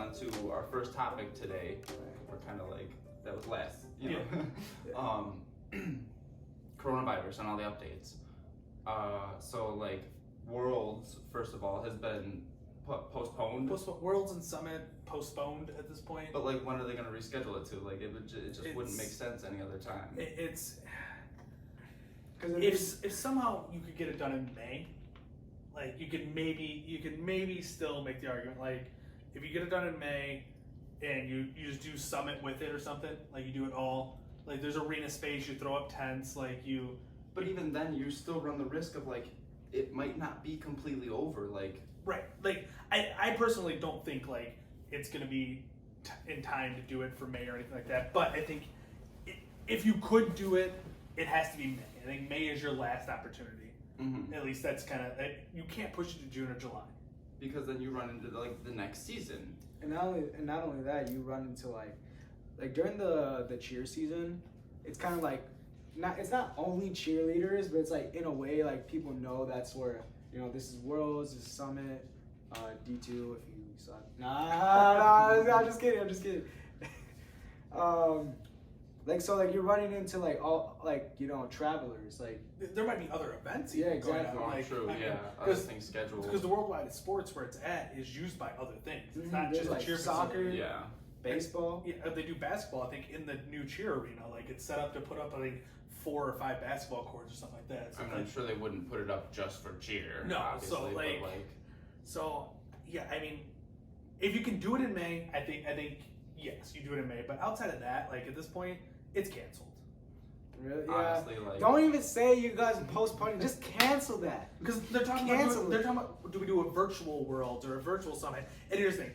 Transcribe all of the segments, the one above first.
on to our first topic today. We're kind of like, that was last, coronavirus and all the updates. So like Worlds, first of all, has been postponed. Worlds and Summit postponed at this point. But like, when are they going to reschedule it to? Like, it just wouldn't make sense any other time. It's if somehow you could get it done in May, like you could maybe still make the argument. Like if you get it done in May, and you just do Summit with it or something, like you do it all. Like there's arena space, you throw up tents, like you. But even then, you still run the risk of like it might not be completely over. Like right, like I personally don't think like it's gonna be in time to do it for May or anything like that. But I think if you could do it, it has to be May. I think May is your last opportunity. Mm-hmm. At least that's kind of you can't push it to June or July. Because then you run into like the next season. And not only that, you run into like during the cheer season, it's kind of like it's not only cheerleaders, but it's like in a way like people know that's where this is Worlds, this is Summit, D2 if you suck. Nah, I'm just kidding. So you're running into like all travelers like there might be other events. Yeah, exactly. Oh, Like, true. I mean, Yeah, other things scheduled. Because the worldwide sports where it's at is used by other things. It's not just like a cheer soccer, facility. Yeah. baseball. Yeah, they do basketball. I think in the new cheer arena, like it's set up to put up 4 or 5 basketball courts or something like that. So I'm sure they wouldn't put it up just for cheer. No, obviously, so yeah, I mean, if you can do it in May, I think yes, you do it in May. But outside of that, like at this point, it's canceled. Really? Yeah. Honestly, like, don't even say you guys postponing. Just cancel that. Because they're talking about do we do a virtual Worlds or a virtual Summit? And here's the thing,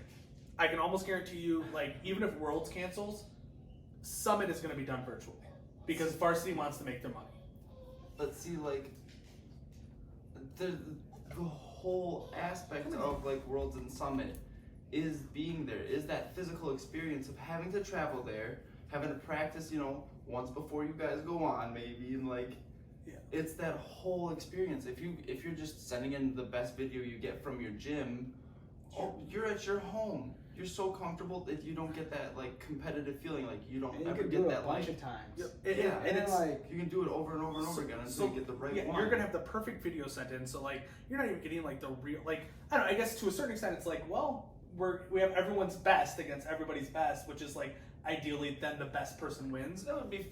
I can almost guarantee you, like even if Worlds cancels, Summit is going to be done virtually because varsity wants to make their money. let's see, like the whole aspect of like Worlds and Summit is being there, is that physical experience of having to travel there, having to practice, once before you guys go on maybe, and it's that whole experience. If you're just sending in the best video you get from your gym, you're at your home. You're so comfortable that you don't get that like competitive feeling, like you don't ever can get do it that a bunch like of times. And it's like you can do it over and over and over again until you get the right one. You're gonna have the perfect video sent in, so like you're not even getting like the real, like I don't know. I guess to a certain extent, it's like, well, we have everyone's best against everybody's best, which is like ideally then the best person wins. That would be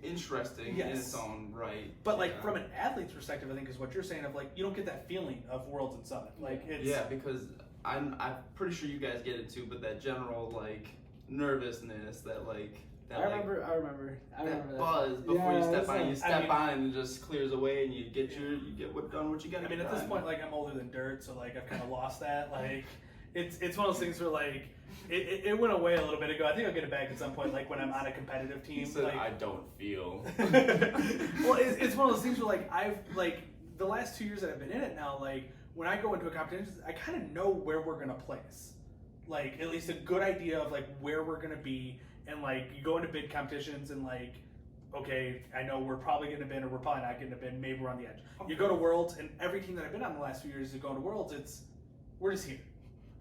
interesting in its own right. But like from an athlete's perspective, I think is what you're saying of like you don't get that feeling of Worlds and Summit. Like it's because I'm pretty sure you guys get it too, but that general like nervousness, that like that I remember that buzz before you step on, you step on and it just clears away, and you get done what you got. I mean, at this point, like I'm older than dirt, so like I've kind of lost that. Like it's one of those things where like it went away a little bit ago. I think I'll get it back at some point, like when I'm on a competitive team. He said, like, I don't feel. Well, it's one of those things where like I've like the last 2 years that I've been in it now, like when I go into a competition, I kind of know where we're gonna place, like at least a good idea of like where we're gonna be, and like you go into bid competitions and like, okay, I know we're probably getting a bin or we're probably not getting a bin. Maybe we're on the edge. You go to Worlds, and every team that I've been on the last few years to go to Worlds, we're just here.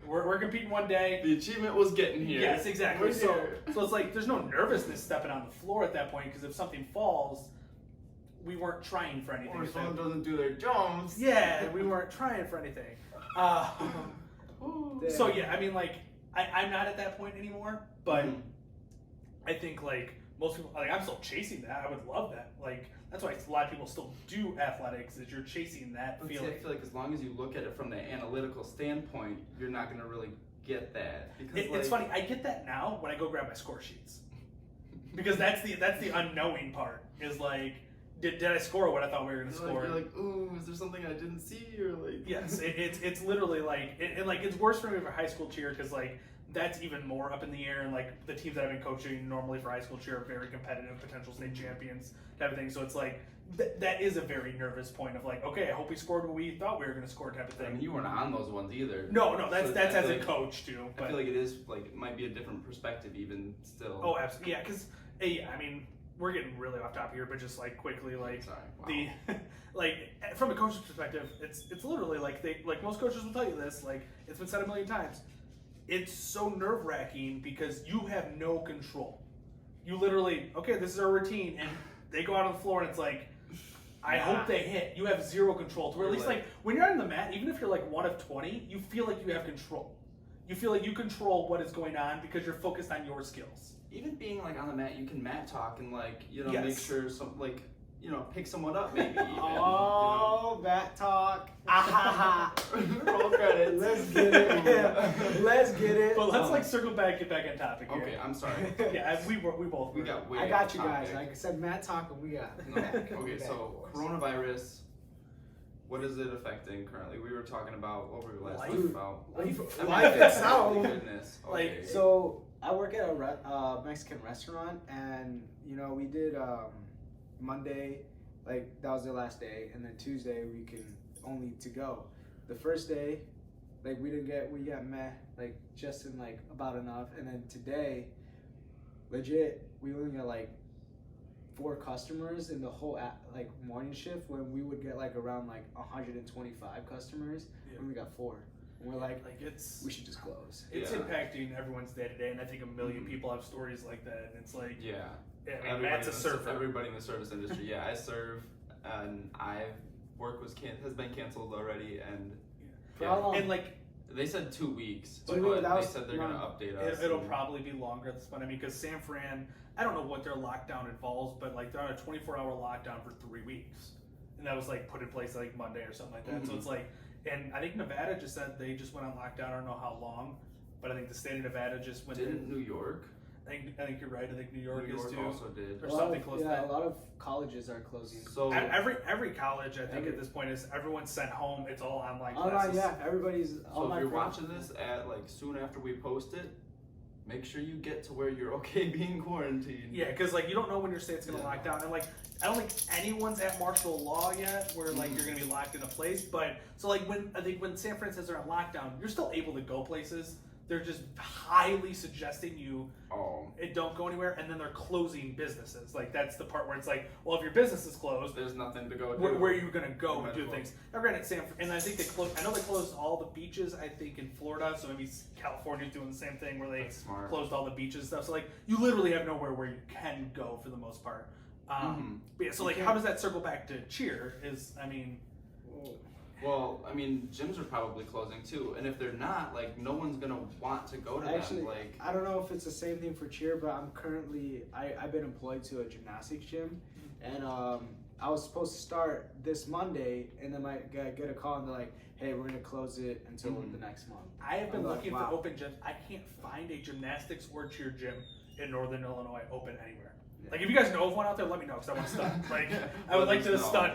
We're competing one day. The achievement was getting here. Yes, exactly. So it's like there's no nervousness stepping on the floor at that point, because if something falls, we weren't trying for anything. Or if someone doesn't do their jumps. Yeah, we weren't trying for anything. So yeah, I mean, like I'm not at that point anymore, but I think like most people, like I'm still chasing that. I would love that. Like that's why a lot of people still do athletics, is you're chasing that feeling. I feel like as long as you look at it from the analytical standpoint, you're not going to really get that. Because It's funny. I get that now when I go grab my score sheets, because that's the unknowing part. Is like, did I score what I thought we were going to score? You're like, ooh, is there something I didn't see, or like? Yes, it's literally like, and like it's worse for me for high school cheer, because like that's even more up in the air, and like the teams that I've been coaching normally for high school cheer are very competitive, potential state champions type of thing. So it's like that is a very nervous point of like, okay, I hope we scored what we thought we were going to score type of thing. I mean, you weren't on those ones either. No, that's So as a like, coach too. But I feel like it is like it might be a different perspective even still. oh, absolutely, yeah, because I mean, we're getting really off topic here, but just like quickly, like Sorry. Wow. the like from a coach's perspective, it's literally like most coaches will tell you this, like it's been said a million times. it's so nerve-wracking because you have no control. You literally, okay, this is our routine, and they go out on the floor, and it's like, I hope they hit. You have zero control. To where at least like when you're on the mat, even if you're like 1 of 20, you feel like you have control. You feel like you control what is going on because you're focused on your skills. Even being like on the mat, you can mat talk and like Yes. make sure some like pick someone up maybe. Even, Oh, that talk. Ah, Roll credits. let's get it. Let's get it. But let's like circle back, get back on topic here. Okay, I'm sorry. Yeah, we both. We were. got way I got off you guys. topic. Like I said, Matt talk, and we got. No. Okay, so coronavirus. What is it affecting currently? We were talking about what we were last Life. talking about. Life itself. Goodness. Like, Okay. So I work at a Mexican restaurant, and we did Monday, like that was the last day, and then Tuesday we can only to go. The first day, like we got meh, like just in like about enough, and then today, legit, we only got like 4 customers in the whole like morning shift when we would get like around like 125 customers. Yeah. We only got 4, and we're like it's we should just close. it's Yeah. impacting everyone's day to day, and I think a million people have stories like that, and it's like, Yeah. I mean, Matt's a surfer. Everybody in the service industry. Yeah, I serve, and work has been canceled already, and For how long? And like they said 2 weeks, So but wait, that they was said they're gonna update us. it'll and- probably be longer at this point. I mean, because San Fran, I don't know what their lockdown involves, but like they're on a 24-hour lockdown for 3 weeks, and that was like put in place like Monday or something like that. So Mhm. it's like, and I think Nevada just said they just went on lockdown. I don't know how long, but I think the state of Nevada just went. Didn't New York? I think you're right. I think New York, is too. also did. Or A lot something of- close to yeah, that. a lot of colleges are closing. So Every college, I think Every- at this point is everyone's sent home. It's all online Online, classes. yeah, everybody's So online. if you're friends. watching this at like soon after we post it, make sure you get to where you're okay being quarantined. Yeah, because like you don't know when your state's gonna Yeah. lock down, and like I don't think anyone's at martial law yet, where like you're gonna be locked in a place. But so like when San Fran says they're on lockdown, you're still able to go places. They're just highly suggesting you Oh, don't go anywhere, and then they're closing businesses. Like that's the part where it's like, well, if your business is closed, there's nothing to go do. where are you gonna go Might and do as well. things? Now, granted, and I think they closed. I know they closed all the beaches. I think in Florida, so maybe California's doing the same thing where they That's smart. closed all the beaches and stuff. So like, you literally have nowhere where you can go for the most part. But yeah, so like, how does that circle back to cheer? Well, I mean, gyms are probably closing too, and if they're not, like, no one's gonna want to go to Actually, them. Like, I don't know if it's the same thing for cheer, but I'm currently I've been employed to a gymnastics gym, and I was supposed to start this Monday, and then I get a call and they're like, "Hey, we're gonna close it until the next month." I have been I'm like, looking wow. for open gyms. I can't find a gymnastics or cheer gym in Northern Illinois open anywhere. Yeah. Like, if you guys know of one out there, let me know because I want to stunt. Like, I would like to No. stunt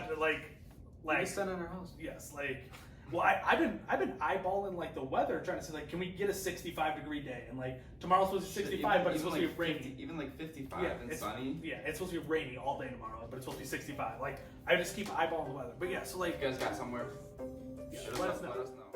We stand in our house. yes, like. Well, I've been eyeballing like the weather, trying to see like, can we get a 65-degree day? And like tomorrow's supposed to be 65, but it's supposed to be rainy. Even like 55 and it's, sunny. Yeah, it's supposed to be rainy all day tomorrow, but it's supposed to be 65. Like, I just keep eyeballing the weather. But yeah, so like, You guys got somewhere? yeah, Let let us know. Let us know.